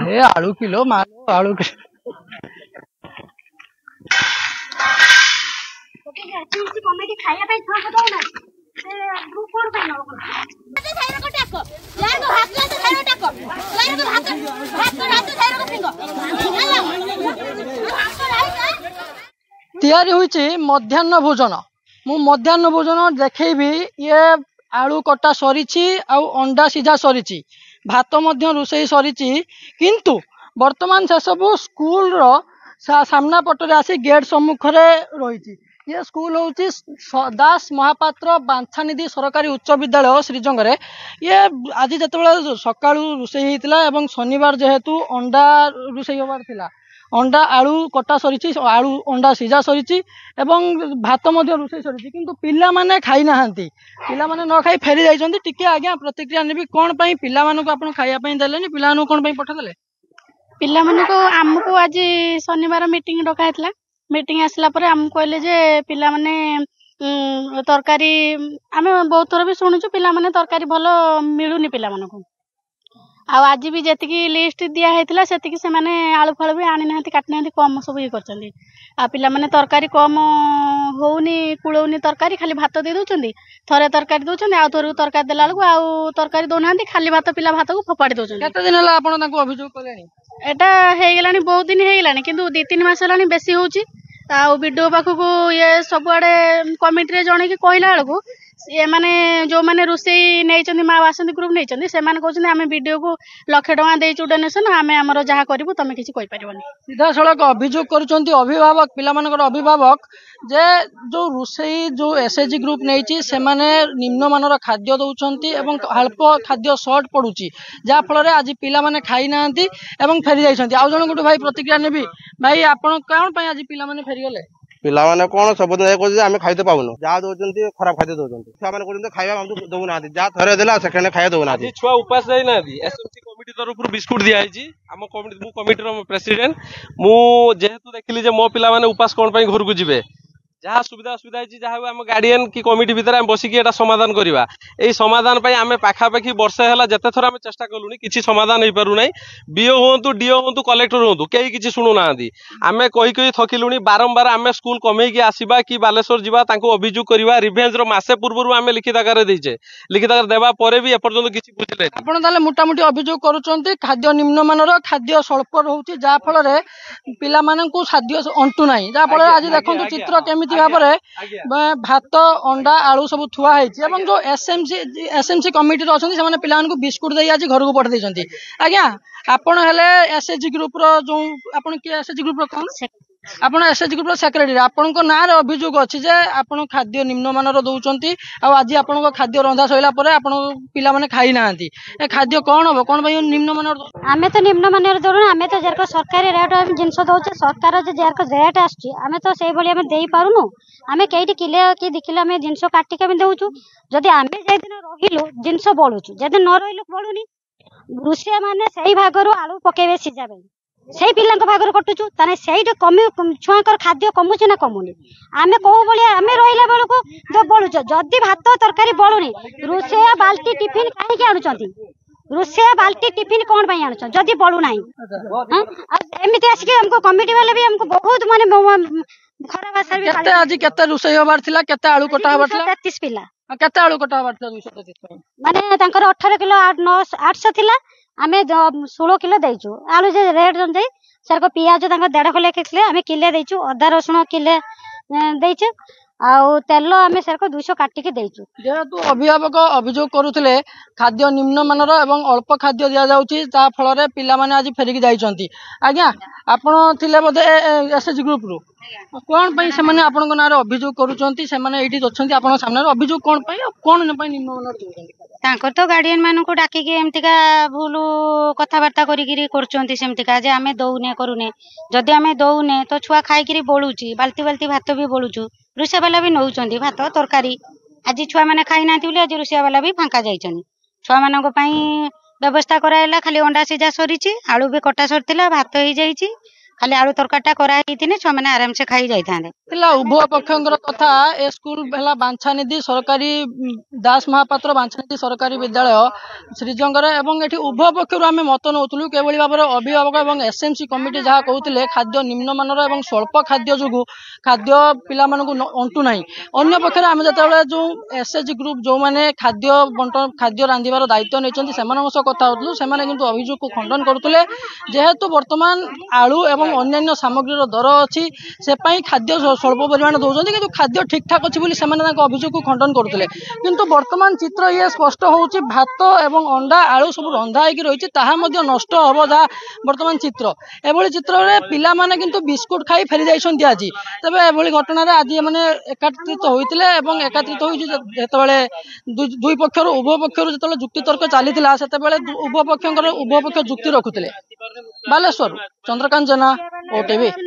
हे आलू किलो मारो आलू किलो कमेटी खाया पे छोड़ दो ना से ग्रुप कोड पे ना खाया को टाको यार को हाथ ले खाया टाको यार को हाथ खाया को फिंगो तैयारी होईची मध्याह्न भोजन मु मध्याह्न भोजन देखैबी ये आलू कटा सरीची आ अंडा सिझा सरीची भात मध्य रोषेई सरीची किंतु वर्तमान से सब स्कूल रो सामना पटरे आसी गेट सम्मुख रही ये स्कूल हूँ दास महापात्र बांछानिधि सरकारी उच्च विद्यालय श्रीजंगे ये आज जो सका रोषे होता शनिवार जेहेतु अंडा रोषे हबार थिला अंडा आलू कटा सरी आलू अंडा सिझा सरी भात रोषे सरी किंतु पिला माने खाई नाहांती पिला माने न खाई फेरी जाइछन्ती टिके आज्ञा प्रतिक्रिया नेबी कोन पई पिला मानको आपण खाया पई देलेनी पिला मानको कोन पई पठा देले पिला मानको आमको आज शनिवार मीटिंग डका हेतला मीटिंग आसला पर आमको कहले जे पिला माने तरकारी आमे बहुत थोर भी सुनुछु पिला माने तरकारी भलो मिलुनी पिला मानको आज भी जेतिकी लिस्ट दिया हेतला सेतिकी से माने आलू फळ भी आनी नाहंती काटि नाहंती कम सब ये करचंदी आ पिला माने तरकारी कम होउनी कुळौनी तरकारी खाली भात दे दोचंदी थरे तरकारी दोचंदी आ थोर तरकारी देला लको आ तरकारी दो नाहंती खाली भात पिला भात को फपाडी दोचंदी केते दिन हला आपण ताको अभियोग कलेनी एटा हे गेलानी बहुत दिन हे गेलानी किंतु 2-3 मास हलानी बेसी होउची आ वीडियो पाखक ये सब आड़े कमिटी रे जणे की कहला बेलू ये माने जो माने रोषेई नहीं माँ बासंती ग्रुप नहीं से कहते आम वीडियो को ₹1,00,000 देचु डोनेशन आम आमर जहाँ करूँ तुम किसी सीधा सड़क अभियोग कर अभिभावक पिलामानकर अभिभावक जे जो रोषेई जो एसएचजी ग्रुप नहीं से निम्नमानर खाद्य दौरान अल्प खाद्य सर्ट पड़ुची जहाँ फल आज पिलामाने खाई ना फेरी जाइछन्ती आउ जन गोटे भाई प्रतिक्रिया नेबी भाई आपण कौन आज पिलामाने फेरी गले पिला माने कोन सब दिन कहते आम खाइते पाऊनु जहाँ दौरान खराब खाद्य दौरान छुआ मैंने कहते खाଇବା हमको दौना जहाँ थरे देला सेकेंड खाया दौना छुआ उपास जाई ना एसएमसी कमिटी तरफ बिस्कुट दिया है आम कमिटी मु कमिटी प्रेसिडेंट मु जेहेतु देखिली जे मो पिला माने उपास कोन पई घर को जिवे जहाँ सुविधा असुविधा है जहाँ आम गार्डियन की कमिटी भितर आम बसिक समाधान करवा यही समाधान आम पाखापाखि वर्षे है जिते थर आम चेष्टा कलुनी किसी समाधान हो पार ना बीओ हूँ डीओ हूँ कलेक्टर हूँ कई किसी शुणुना आम कही कही थकिलुणी बारंबार आम स्कूल कमेकी आसवा कि बालेश्वर जावा अभियोग करवा रिभेन्स मासे पूर्व आम लिखित आकार देचे लिखित आकार देवा भी एपर्तंत किसी बुझे आप मोटामोटी अभियोग करुँच खाद्य निम्नमानर खाद्य स्वल्प रोचे जहाँ फल पिला खाद्य अंटू ना जहाँ फल आज देखो चित्र केमी भाव भात अंडा आलू सब थुआ है जो एसएमसी कमिटी अच्छा पिला बिस्कुट दे आज घर को पठे देती आज्ञा आपण हेले एसएचजी ग्रुप रो जो आपण के एसएचजी ग्रुप रो कौन आपण एसएचजी ग्रुप रो सेक्रेटरी आपण को नारे अभियोग अछि जे आपण खाद्य निम्नमानर दउचंती आ आज आपण खाद्य रंधा सइला परे आपण पिला माने खाई नाहंती ए खाद्य कोन हो कोन भाई निम्नमानर आमे तो निम्नमानर दउन आमे तो जेरको सरकारी रेट हम जिंस दउचे सरकार जे जेरको रेट आछि आमे तो सेही भली आमे देई पारुनु आमे केइटी किले कि दिखिले आमे जिंस काटी के देउछु जदि आमे जे दिन रहिलु जिंस बळुछु जदि न रहिलु बळुनी रुसिया माने सेही भागरो आलू पकेबे सिजाबे सेही पिलांक भागर कटुछु ताने सेहीटा कमी छुआकर खाद्य कमुछि ना कमुनी आमे कहू बलिया आमे रहिला बेलको जो बळुछ जदि भात तरकारी बळुनी रुसिया बाल्टी टिफिन काहे के आनुचंती रुसिया बाल्टी टिफिन कोन पई आनुछ जदि बळु नाही एमिति आसी हमको कमिटी वाले भी हमको बहुत माने खराब आसर भी केते आज केते रुसई होबार थिला केते आलू कटा होबार थिला 33 पिला केते आलू कटा होबार थिला 233 माने तांकर 18 किलो 800 थिला आमे 16 किलो देइछु आलू जे रेट जंजई सरको पियाज तांकर 1.5 किलो केखले आमे किले देइछु अदा रसुण किले देइछु आउ तेल आमे सरको 200 काटी के देइछु जेहेतु अभिभावक अभियोग करुथिले खाद्य निम्नमानर एवं अल्प खाद्य दिया जाउची ता फल रे पिला माने आज फेरिक जाइचंती आज्ञा आपण थिले बदे एसएचजी ग्रुप रो कोन पई से माने आपण को नारे अभियोग करूचंती से माने एठी दोछंती आपण सामने अभियोग कोन पई कोन न पई निम्नमानर दोछंती तांकर तो गार्डियन मानन को डाकी के एमतिका भूल कथा वार्ता करी गिरी करचंती सेमतिका जे आमे दउने करूने जदि आमे दउने तो छुआ खाई गिरी बोलुची बाल्टी बाल्टी भात भी बोलुचू रुसिया वाला भी नउचंती भात तरकारी आज छुआ माने खाई नांती बोली आज रुसिया वाला भी फांका जाइचंती छुआ मानन को पई व्यवस्था कराइला खाली अंडा सिझा सरीची आलू भी कटा सरीला भात हो जाइए खाली आलू तरकारीटा कराई छुआ मैंने आराम से खाई जाइए उभय पक्षर कथा ए स्कूल है बांछानिधि सरकारी दास महापात्र बांछानिधि सरकारी विद्यालय श्रीजंगर एवं ये उभय पक्षर आम मत नौलु किभली भाव में अभिभावक और एसएमसी कमिटी जहाँ कहते खाद्य निम्नमानर और स्वल्प खाद्य जो खाद्य पिला अंटू ना अन्य पक्षर आम जो जो एसएचजी ग्रुप जो मैंने खाद्य बंटन खाद्य रांधिबार दायित्व नहीं से कथा होलु से अभियोग को खंडन करुले जेहेतु वर्तमान आलू एवं अन्य सामग्री दर अच्छी से खाद्य स्वल्प परिमाण दौरान कि खाद्य ठीक ठाक अच्छी अभियोग को खंडन करुले किंतु वर्तमान चित्र ये स्पष्ट होउछि भात एवं अंडा आलू सब रंधा होगी रही नष्ट हम जहाँ वर्तमान चित्र एभली चित्र में पिला माने किंतु बिस्कुट खाई फेरी जाइछन्ति आज तबे एभली घटना आज माने एकत्रित होइतिले एवं एकत्रित होई जेतेबेले दुई पक्षर उभय पक्षर जेतेबेले जुक्ति तर्क चलीथिला सेतेबेले उभय पक्ष जुक्ति रखुतिले। बालेश्वर चंद्रकांत जेना ओटीवी।